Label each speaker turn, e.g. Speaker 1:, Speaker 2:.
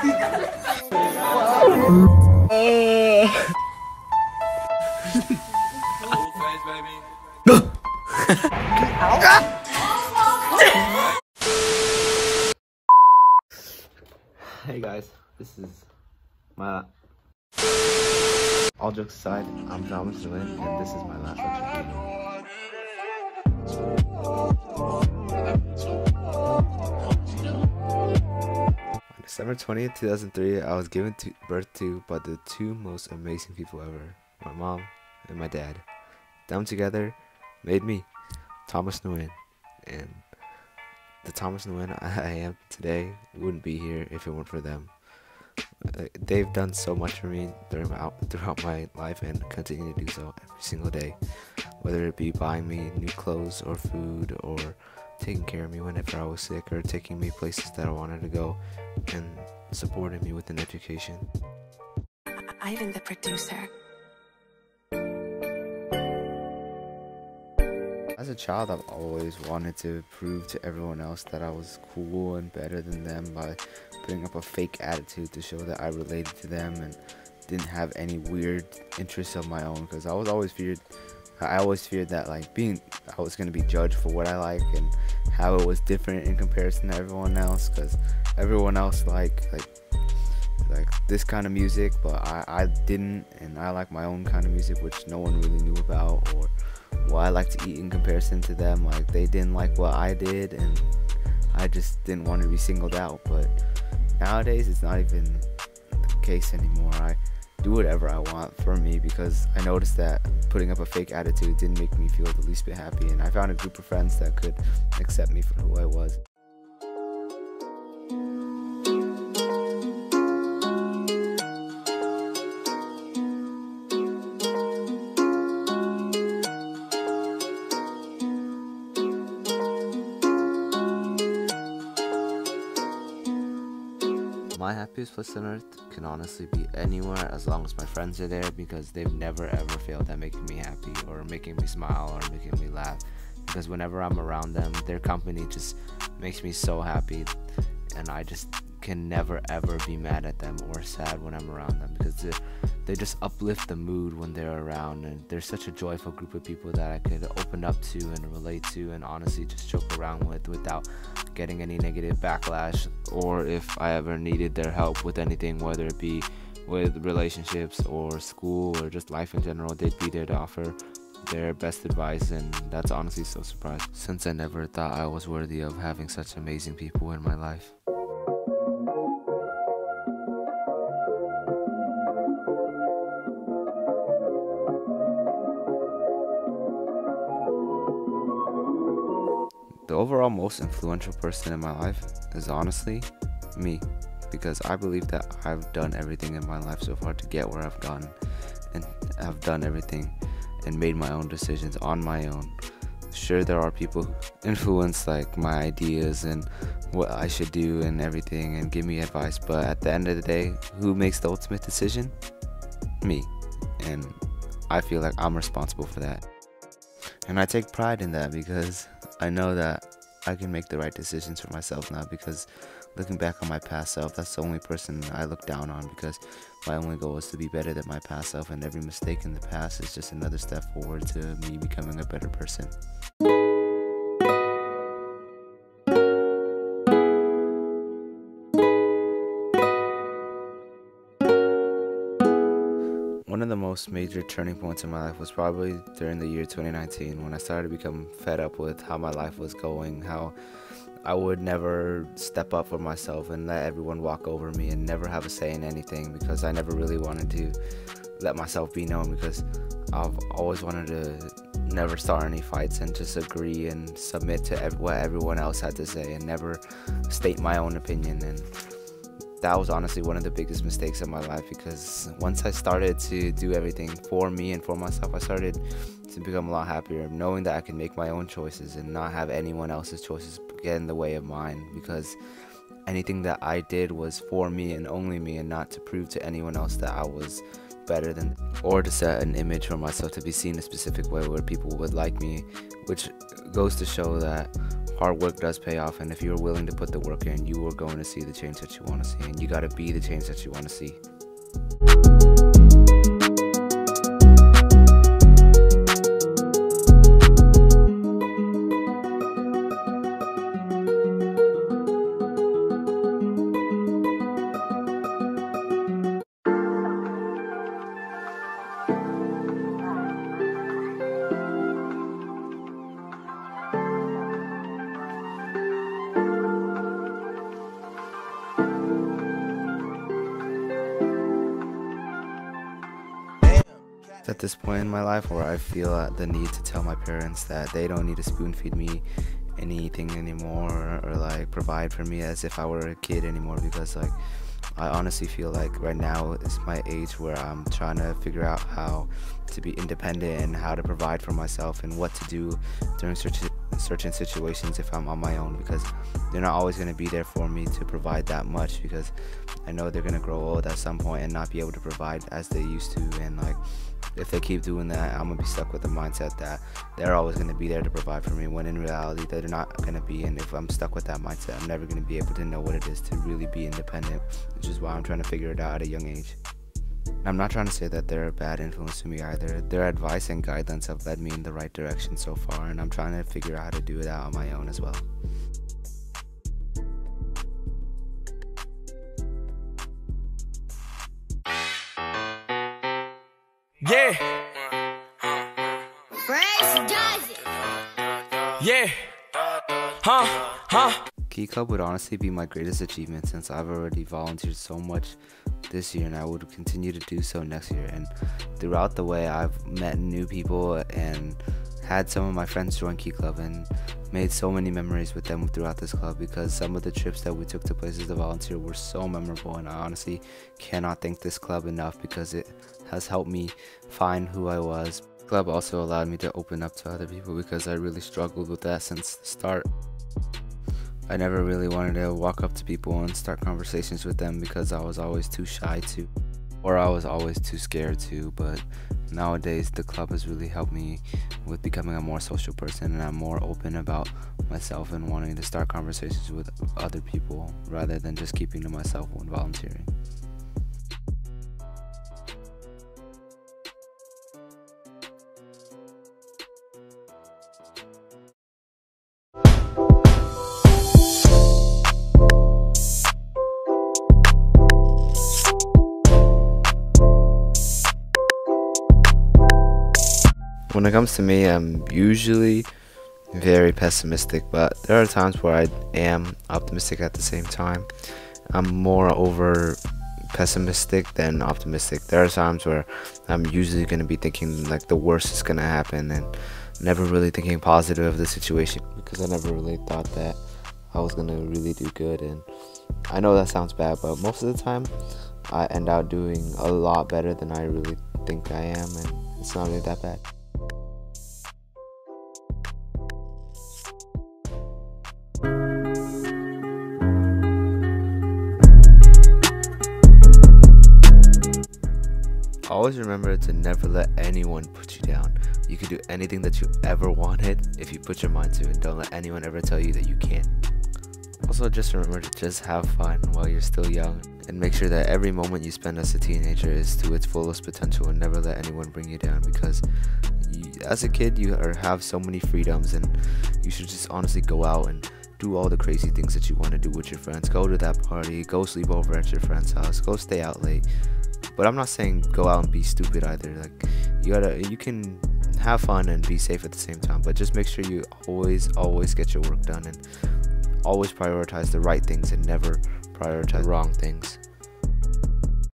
Speaker 1: Hey guys, this is my... All jokes aside, I'm Thomas Nguyen, and this is my last lecture On December 20th, 2003, I was given birth to by the two most amazing people ever, my mom and my dad. Them together made me, Thomas Nguyen, and the Thomas Nguyen I am today wouldn't be here if it weren't for them. They've done so much for me throughout my life and continue to do so every single day, whether it be buying me new clothes or food, or taking care of me whenever I was sick, or taking me places that I wanted to go, and supporting me with an education.
Speaker 2: Ivan, the producer.
Speaker 1: As a child, I've always wanted to prove to everyone else that I was cool and better than them by putting up a fake attitude to show that I related to them and didn't have any weird interests of my own, because I always feared that I was going to be judged for what I like and how it was different in comparison to everyone else, because everyone else like this kind of music, but I didn't, and I like my own kind of music which no one really knew about, or what I like to eat in comparison to them. Like, they didn't like what I did, and I just didn't want to be singled out. But nowadays it's not even the case anymore. I do whatever I want for me, because I noticed that putting up a fake attitude didn't make me feel the least bit happy, and I found a group of friends that could accept me for who I was. My happiest place on earth can honestly be anywhere, as long as my friends are there, because they've never ever failed at making me happy or making me smile or making me laugh. Because whenever I'm around them, their company just makes me so happy, and I just can never ever be mad at them or sad when I'm around them, because they just uplift the mood when they're around, and they're such a joyful group of people that I could open up to and relate to and honestly just joke around with without getting any negative backlash, or if I ever needed their help with anything, whether it be with relationships or school or just life in general, they'd be there to offer their best advice, and that's honestly so surprising, since I never thought I was worthy of having such amazing people in my life. The overall most influential person in my life is honestly me, because I believe that I've done everything in my life so far to get where I've gone, and I've done everything and made my own decisions on my own. Sure, there are people who influence like my ideas and what I should do and everything and give me advice, but at the end of the day, who makes the ultimate decision? Me. And I feel like I'm responsible for that. And I take pride in that, because I know that I can make the right decisions for myself now, because looking back on my past self, that's the only person I look down on, because my only goal is to be better than my past self, and every mistake in the past is just another step forward to me becoming a better person. One of the most major turning points in my life was probably during the year 2019, when I started to become fed up with how my life was going, how I would never step up for myself and let everyone walk over me and never have a say in anything, because I never really wanted to let myself be known, because I've always wanted to never start any fights and just agree and submit to what everyone else had to say and never state my own opinion. And that was honestly one of the biggest mistakes of my life, because once I started to do everything for me and for myself, I started to become a lot happier, knowing that I can make my own choices and not have anyone else's choices get in the way of mine, because anything that I did was for me and only me, and not to prove to anyone else that I was better than, or to set an image for myself to be seen a specific way where people would like me, which goes to show that hard work does pay off, and if you're willing to put the work in, you are going to see the change that you want to see, and you got to be the change that you want to see. At this point in my life where I feel the need to tell my parents that they don't need to spoon feed me anything anymore, or like provide for me as if I were a kid anymore, because like I honestly feel like right now is my age where I'm trying to figure out how to be independent and how to provide for myself and what to do during certain situations if I'm on my own, because they're not always going to be there for me to provide that much, because I know they're going to grow old at some point and not be able to provide as they used to. And like if they keep doing that, I'm going to be stuck with the mindset that they're always going to be there to provide for me, when in reality they're not going to be. And if I'm stuck with that mindset, I'm never going to be able to know what it is to really be independent, which is why I'm trying to figure it out at a young age. I'm not trying to say that they're a bad influence to me either. Their advice and guidelines have led me in the right direction so far, and I'm trying to figure out how to do it out on my own as well.
Speaker 3: Yeah.
Speaker 4: Fresh does it.
Speaker 3: Yeah. Huh.
Speaker 1: Key Club would honestly be my greatest achievement, since I've already volunteered so much this year, and I would continue to do so next year. And throughout the way, I've met new people and had some of my friends join Key Club and made so many memories with them throughout this club, because some of the trips that we took to places to volunteer were so memorable, and I honestly cannot thank this club enough, because it has helped me find who I was. The club also allowed me to open up to other people, because I really struggled with that since the start. I never really wanted to walk up to people and start conversations with them, because I was always too shy to, or I was always too scared to. But nowadays the club has really helped me with becoming a more social person, and I'm more open about myself and wanting to start conversations with other people rather than just keeping to myself when volunteering. When it comes to me, I'm usually very pessimistic, but there are times where I am optimistic at the same time. I'm more over pessimistic than optimistic. There are times where I'm usually going to be thinking like the worst is going to happen, and never really thinking positive of the situation, because I never really thought that I was going to really do good. And I know that sounds bad, but most of the time I end up doing a lot better than I really think I am, and it's not really that bad. Always remember to never let anyone put you down. You can do anything that you ever wanted if you put your mind to it. Don't let anyone ever tell you that you can't. Also, just remember to just have fun while you're still young, and make sure that every moment you spend as a teenager is to its fullest potential, and never let anyone bring you down, because as a kid you have so many freedoms, and you should just honestly go out and do all the crazy things that you want to do with your friends. Go to that party, go sleep over at your friend's house, go stay out late. But I'm not saying go out and be stupid either. Like you can have fun and be safe at the same time, but just make sure you always get your work done, and always prioritize the right things and never prioritize wrong things.